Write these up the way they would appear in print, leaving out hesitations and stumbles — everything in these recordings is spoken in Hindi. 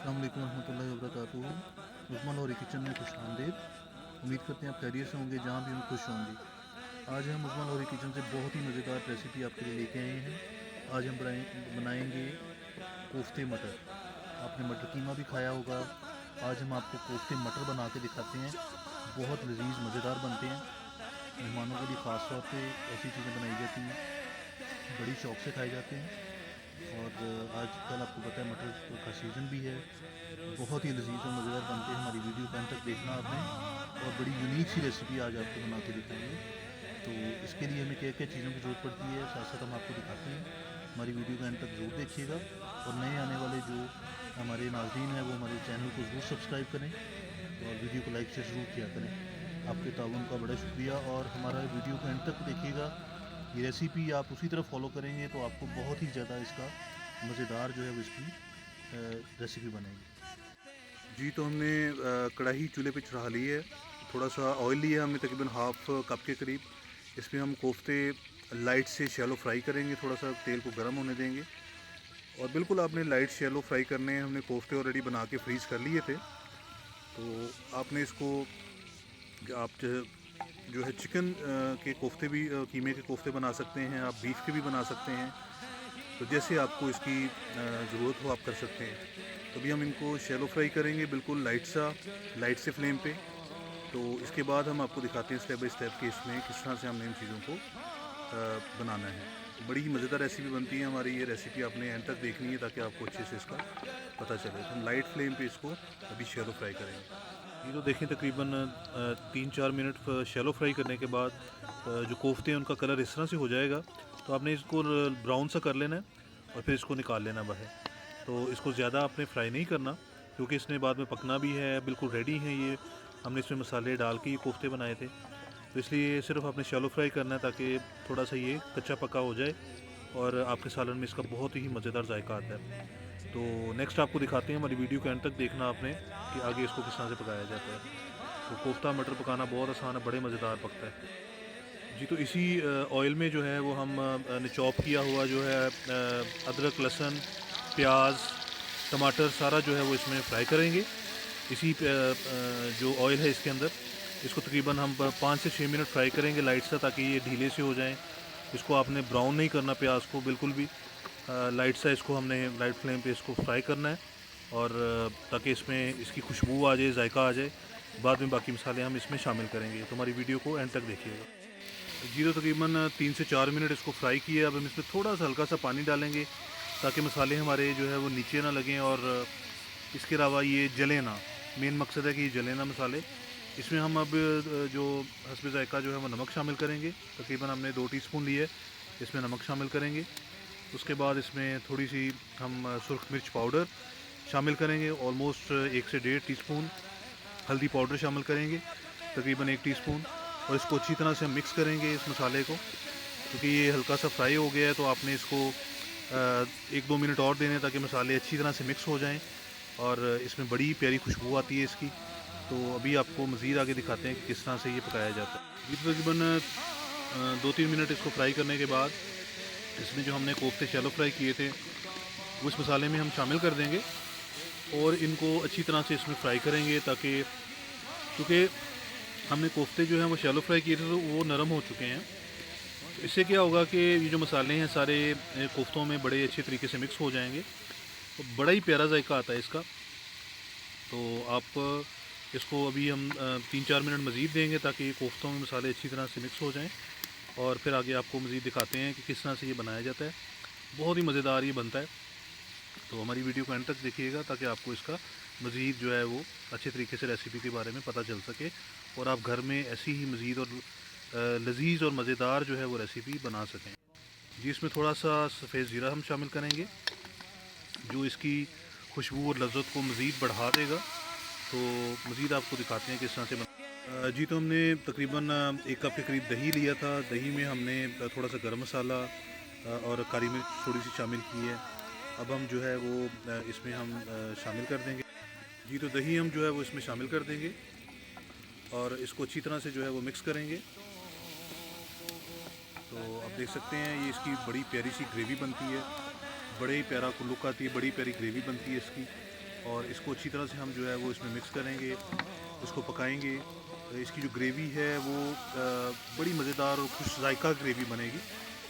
अस्सलाम वालेकुम रहमतुल्लाहि व बरकातुहू। उस्मान और किचन में खुश आमदीद। उम्मीद करते हैं आप खैरियत से होंगे, जहाँ भी हम खुश होंगे। आज हम उस्मान और किचन से बहुत ही मज़ेदार रेसिपी आपके लिए लेके आए हैं। आज हम बनाएंगे कोफ्ते मटर। आपने मटर कीमा भी खाया होगा। आज हम आपको कोफ्ते मटर बना के दिखाते हैं। बहुत लजीज मज़ेदार बनते हैं। मेहमानों के लिए ख़ास तौर पे ऐसी चीज़ें बनाई जाती हैं, बड़ी शौक से खाए जाते हैं। और आजकल आपको पता है मटर का सीज़न भी है। बहुत ही लजीज और मज़ेदार बनते हैं। हमारी वीडियो को अंत तक देखना आपने, और बड़ी यूनिक सी रेसिपी आज आपको बना के दिखाएंगे। तो इसके लिए हमें क्या क्या चीज़ों की ज़रूरत पड़ती है, साथ साथ हम आपको दिखाते हैं। हमारी वीडियो को अंत तक ज़रूर देखिएगा, और नए आने वाले जो हमारे नाज़रीन हैं वो हमारे चैनल को ज़रूर सब्सक्राइब करें, और वीडियो को लाइक शेयर ज़रूर किया करें। आपके ताउन का बड़ा शुक्रिया, और हमारा वीडियो को अंत तक देखिएगा। ये रेसिपी आप उसी तरह फॉलो करेंगे तो आपको बहुत ही ज़्यादा इसका मज़ेदार जो है वो इसकी रेसिपी बनेगी। जी, तो हमने कढ़ाई चूल्हे पे चढ़ा ली है। थोड़ा सा ऑयल लिया हमने, तकरीबन हाफ़ कप के करीब। इसमें हम कोफ्ते लाइट से शैलो फ्राई करेंगे। थोड़ा सा तेल को गर्म होने देंगे, और बिल्कुल आपने लाइट शैलो फ्राई करने हैं। हमने कोफ्ते ऑलरेडी बना के फ्रीज़ कर लिए थे। तो आपने इसको, आप जो है चिकन के कोफ्ते भी, कीमे के कोफ्ते बना सकते हैं, आप बीफ के भी बना सकते हैं। तो जैसे आपको इसकी ज़रूरत हो आप कर सकते हैं। तो अभी हम इनको शैलो फ्राई करेंगे, बिल्कुल लाइट से फ्लेम पे। तो इसके बाद हम आपको दिखाते हैं स्टेप बाय स्टेप कि इसमें किस तरह से हमने इन चीज़ों को बनाना है। बड़ी ही मज़ेदार रेसिपी बनती है हमारी ये रेसिपी। आपने एंड तक देखनी है ताकि आपको अच्छे से इसका पता चले। तो हम लाइट फ्लेम पे इसको अभी शैलो फ्राई करेंगे। ये तो देखें, तकरीबन 3-4 मिनट शैलो फ्राई करने के बाद जो कोफ्ते हैं उनका कलर इस तरह से हो जाएगा। तो आपने इसको ब्राउन सा कर लेना है, और फिर इसको निकाल लेना बाहर। तो इसको ज़्यादा आपने फ्राई नहीं करना, क्योंकि इसने बाद में पकना भी है। बिल्कुल रेडी है ये। हमने इसमें मसाले डाल के ये कोफ्ते बनाए थे, तो इसलिए सिर्फ आपने शैलो फ्राई करना है ताकि थोड़ा सा ये कच्चा पका हो जाए, और आपके सालन में इसका बहुत ही मज़ेदार जायका आता है। तो नेक्स्ट आपको दिखाते हैं। हमारी वीडियो के एंड तक देखना आपने कि आगे इसको किस तरह से पकाया जाता है। तो कोफ्ता मटर पकाना बहुत आसान है, बड़े मज़ेदार पकता है। जी, तो इसी ऑयल में जो है वो हम ने चॉप किया हुआ जो है अदरक, लहसुन, प्याज, टमाटर सारा जो है वो इसमें फ्राई करेंगे। इसी जो ऑयल है इसके अंदर, इसको तकरीबन हम 5 से 6 मिनट फ्राई करेंगे लाइट सा, ताकि ये ढीले से हो जाएं। इसको आपने ब्राउन नहीं करना प्याज को बिल्कुल भी। लाइट सा इसको हमने लाइट फ्लेम पे इसको फ्राई करना है, और ताकि इसमें इसकी खुशबू आ जाए, जायका आ जाए। बाद में बाकी मसाले हम इसमें शामिल करेंगे। तो हमारी वीडियो को एंड तक देखिएगा। जी, तो तकरीबन 3 से 4 मिनट इसको फ्राई किए। अब हम इसमें थोड़ा सा हल्का सा पानी डालेंगे, ताकि मसाले हमारे जो है वो नीचे ना लगें, और इसके अलावा ये जले ना। मेन मकसद है कि ये जले ना मसाले। इसमें हम अब जो हस्बे ज़ायक़ा जो है वो नमक शामिल करेंगे। तकरीबन हमने 2 टीस्पून लिए, इसमें नमक शामिल करेंगे। उसके बाद इसमें थोड़ी सी हम सुरख मिर्च पाउडर शामिल करेंगे, ऑलमोस्ट 1 से 1.5 टीस्पून। हल्दी पाउडर शामिल करेंगे, तकरीबन 1 टीस्पून। और इसको अच्छी तरह से हम मिक्स करेंगे इस मसाले को, क्योंकि ये हल्का सा फ्राई हो गया है। तो आपने इसको 1-2 मिनट और देने, ताकि मसाले अच्छी तरह से मिक्स हो जाएं, और इसमें बड़ी प्यारी खुशबू आती है इसकी। तो अभी आपको मज़ीद आगे दिखाते हैं कि किस तरह से ये पकाया जाता है। ये तकरीबन 2-3 मिनट इसको फ्राई करने के बाद इसमें जो हमने कोफ्ते शैलो फ्राई किए थे वो इस मसाले में हम शामिल कर देंगे, और इनको अच्छी तरह से इसमें फ्राई करेंगे, ताकि क्योंकि हमने कोफ्ते जो हैं वो शैलो फ्राई किए थे तो वो नरम हो चुके हैं। तो इससे क्या होगा कि ये जो मसाले हैं सारे कोफ्तों में बड़े अच्छे तरीके से मिक्स हो जाएंगे, तो बड़ा ही प्यारा जायका आता है इसका। तो आप इसको अभी हम 3-4 मिनट मज़ीद देंगे, ताकि कोफ्तों में मसाले अच्छी तरह से मिक्स हो जाएं, और फिर आगे आपको मज़ीद दिखाते हैं कि किस तरह से ये बनाया जाता है। बहुत ही मज़ेदार ये बनता है। तो हमारी वीडियो को एंड तक देखिएगा, ताकि आपको इसका मज़ीद जो है वो अच्छे तरीके से रेसिपी के बारे में पता चल सके, और आप घर में ऐसी ही मज़ीद और लजीज और मज़ेदार जो है वो रेसिपी बना सकें। जी, इसमें थोड़ा सा सफ़ेद ज़ीरा हम शामिल करेंगे, जो इसकी खुशबू और लज्जत को मज़ीद बढ़ा देगा। तो मज़ीद आपको दिखाते हैं किस तरह से जी, तो हमने तकरीबन 1 कप के करीब दही लिया था। दही में हमने थोड़ा सा गर्म मसाला और काली मिर्च थोड़ी सी शामिल की है। अब हम जो है वो इसमें हम शामिल कर देंगे। जी, तो दही हम जो है वो इसमें शामिल कर देंगे, और इसको अच्छी तरह से जो है वो मिक्स करेंगे। तो आप देख सकते हैं ये इसकी बड़ी प्यारी सी ग्रेवी बनती है, बड़े ही प्यारा लुक आती है, बड़ी प्यारी ग्रेवी बनती है इसकी। और इसको अच्छी तरह से हम जो है वो इसमें मिक्स करेंगे, उसको पकाएंगे। इसकी जो ग्रेवी है वो बड़ी मज़ेदार और खुश जायका ग्रेवी बनेगी,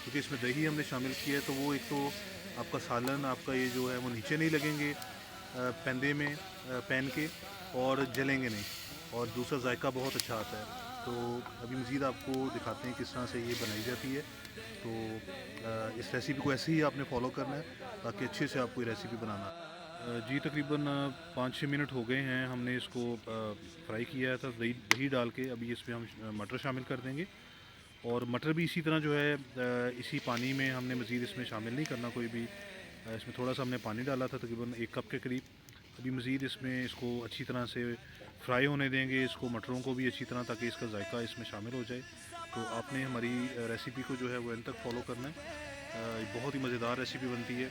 क्योंकि इसमें दही हमने शामिल किया है। तो वो एक तो आपका सालन आपका ये जो है वो नीचे नहीं लगेंगे पैंदे में पैन के, और जलेंगे नहीं, और दूसरा जायका बहुत अच्छा आता है। तो अभी मज़ीद आपको दिखाते हैं किस तरह से ये बनाई जाती है। तो इस रेसिपी को ऐसे ही आपने फॉलो करना है ताकि अच्छे से आपको ये रेसिपी बनाना जी। तकरीबन 5-6 मिनट हो गए हैं, हमने इसको फ्राई किया था दही दही डाल के। अभी इसमें हम मटर शामिल कर देंगे, और मटर भी इसी तरह जो है इसी पानी में हमने मज़ीद इसमें शामिल नहीं करना कोई भी। इसमें थोड़ा सा हमने पानी डाला था तकरीबन 1 कप के करीब। अभी मज़ीद इसमें इसको अच्छी तरह से फ्राई होने देंगे, इसको मटरों को भी अच्छी तरह, ताकि इसका जायका इसमें शामिल हो जाए। तो आपने हमारी रेसिपी को जो है वो एंड तक फॉलो करना है। बहुत ही मज़ेदार रेसिपी बनती है।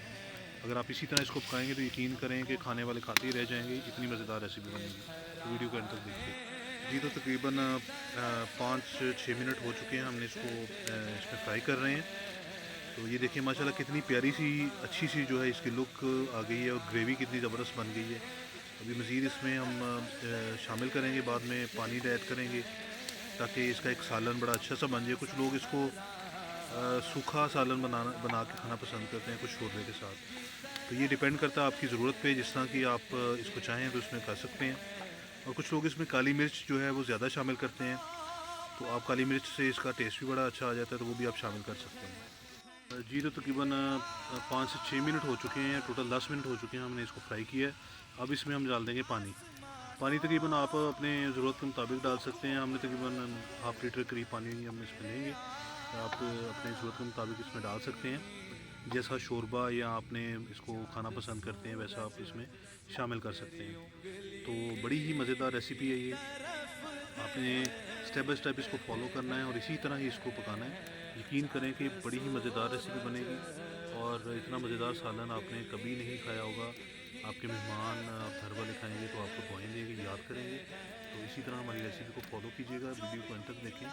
अगर आप इसी तरह इसको पकाएंगे तो यकीन करें कि खाने वाले खाते ही रह जाएंगे, इतनी मज़ेदार रेसिपी बनेगी। तो वीडियो को एंड तक देखिए जी। तो तकरीबन 5-6 मिनट हो चुके हैं, हमने इसको इसमें फ्राई कर रहे हैं। तो ये देखिए माशाल्लाह कितनी प्यारी सी अच्छी सी जो है इसकी लुक आ गई है, और ग्रेवी कितनी ज़बरदस्त बन गई है। अभी मज़ीद इसमें हम शामिल करेंगे, बाद में पानी ऐड करेंगे ताकि इसका एक सालन बड़ा अच्छा सा बन जाए। कुछ लोग इसको सूखा सालन बना के खाना पसंद करते हैं कुछ शोरबे के साथ। तो ये डिपेंड करता है आपकी ज़रूरत पे, जिस तरह की आप इसको चाहें तो इसमें कर सकते हैं। और कुछ लोग इसमें काली मिर्च जो है वो ज़्यादा शामिल करते हैं, तो आप काली मिर्च से इसका टेस्ट भी बड़ा अच्छा आ जाता है, तो वो भी आप शामिल कर सकते हैं जी। तो तकरीबन 5 से 6 मिनट हो चुके हैं, टोटल 10 मिनट हो चुके हैं हमने इसको फ्राई किया है। अब इसमें हम डाल देंगे पानी। पानी तकरीबन आप अपने ज़रूरत के मुताबिक डाल सकते हैं। हमने तकरीबन हाफ़ लीटर करीब पानी हम इसमें लेंगे। आप अपने ज़रूरत के मुताबिक इसमें डाल सकते हैं, जैसा शोरबा या आपने इसको खाना पसंद करते हैं वैसा आप इसमें शामिल कर सकते हैं। तो बड़ी ही मज़ेदार रेसिपी है ये, आपने स्टेप बाय स्टेप इसको फॉलो करना है और इसी तरह ही इसको पकाना है। यकीन करें कि बड़ी ही मज़ेदार रेसिपी बनेगी, और इतना मज़ेदार सालन आपने कभी नहीं खाया होगा। आपके मेहमान आप घर वाले खाएंगे तो आपको दुआएं देंगे, याद करेंगे। तो इसी तरह हमारी रेसिपी को फॉलो कीजिएगा, वीडियो को अंत तक देखें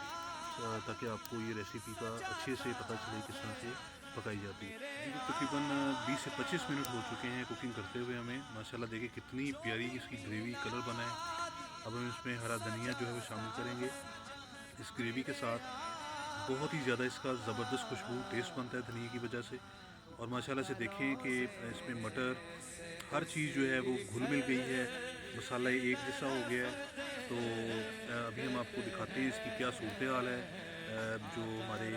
ताकि आपको ये रेसिपी का अच्छे से पता चले किस तरह से पकाई जाती है जी। तो तकरीबन 20 से 25 मिनट हो चुके हैं कुकिंग करते हुए हमें। माशाल्लाह देखिए कितनी प्यारी इसकी ग्रेवी कलर बना है। अब हम इसमें हरा धनिया जो है वो शामिल करेंगे इस ग्रेवी के साथ। बहुत ही ज़्यादा इसका ज़बरदस्त खुशबू टेस्ट बनता है धनिया की वजह से। और माशाल्लाह से देखें कि इसमें मटर हर चीज़ जो है वो घुल मिल गई है, मसाला एक जैसा हो गया है। तो अभी हम आपको दिखाते हैं इसकी क्या सूरत हाल है। जो हमारे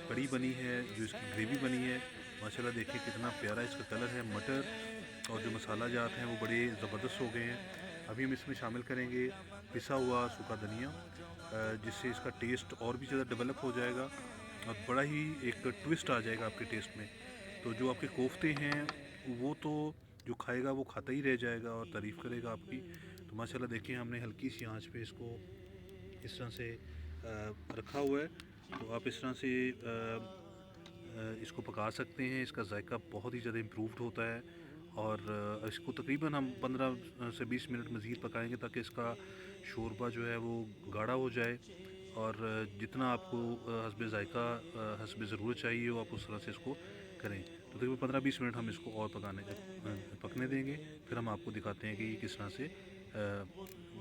कड़ी बनी है, जो इसकी ग्रेवी बनी है, माशाल्लाह देखिए कितना प्यारा इसका कलर है। मटर और जो मसाला जात हैं वो बड़े ज़बरदस्त हो गए हैं। अभी हम इसमें शामिल करेंगे पिसा हुआ सूखा धनिया, जिससे इसका टेस्ट और भी ज़्यादा डेवलप हो जाएगा और बड़ा ही एक ट्विस्ट आ जाएगा आपके टेस्ट में। तो जो आपके कोफ्ते हैं वो तो जो खाएगा वो खाता ही रह जाएगा और तारीफ़ करेगा आपकी। तो माशाल्लाह देखिए हमने हल्की सी आंच पे इसको इस तरह से रखा हुआ है। तो आप इस तरह से इसको पका सकते हैं। इसका जायका बहुत ही ज़्यादा इम्प्रूव्ड होता है, और इसको तकरीबन हम 15 से 20 मिनट मज़ीद पकाएंगे ताकि इसका शोरबा जो है वो गाढ़ा हो जाए, और जितना आपको हस्बे जायका हस्बे ज़रूरत चाहिए हो आप उस तरह से इसको करें। तो तकरीबन 15-20 मिनट हम इसको और पकने देंगे। फिर हम आपको दिखाते हैं कि ये किस तरह से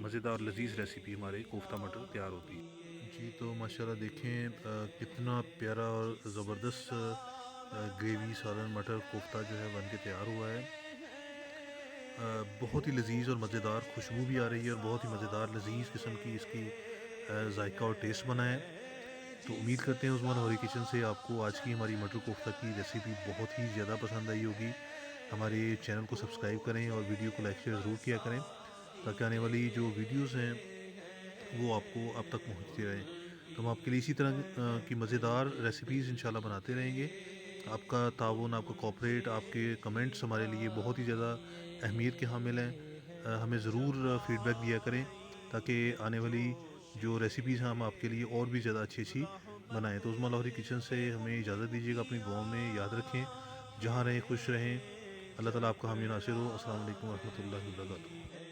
मज़ेदार और लजीज़ रेसिपी हमारे कोफ्ता मटर तैयार होती है जी। तो माशाल्लाह देखें कितना प्यारा और ज़बरदस्त ग्रेवी सालन मटर कोफ्ता जो है बन के तैयार हुआ है। बहुत ही लजीज़ और मज़ेदार खुशबू भी आ रही है, और बहुत ही मज़ेदार लजीज़ किस्म की इसकी जायका और टेस्ट बना है। तो उम्मीद करते हैं उस्मान हमारी किचन से आपको आज की हमारी मटर कोफ्ता की रेसिपी बहुत ही ज़्यादा पसंद आई होगी। हमारे चैनल को सब्सक्राइब करें और वीडियो को लाइक शेयर ज़रूर किया करें, ताकि आने वाली जो वीडियोस हैं वो आपको अब तक पहुंचती रहें। तो हम आपके लिए इसी तरह की मज़ेदार रेसिपीज़ इंशाल्लाह बनाते रहेंगे। आपका ताउन, आपका कोऑपरेट, आपके कमेंट्स हमारे लिए बहुत ही ज़्यादा अहमियत के हामिल हैं। हमें ज़रूर फ़ीडबैक दिया करें ताकि आने वाली जो रेसिपीज़ हैं हम आपके लिए और भी ज़्यादा अच्छी अच्छी बनाएँ। तो उस्मान लाहौरी किचन से हमें इजाज़त दीजिएगा, अपनी दुआओं में याद रखें। जहाँ रहें खुश रहें, अल्लाह ताला आपका हामी नासिर हो। अस्सलाम वालेकुम व रहमतुल्लाहि व बरकातुहू।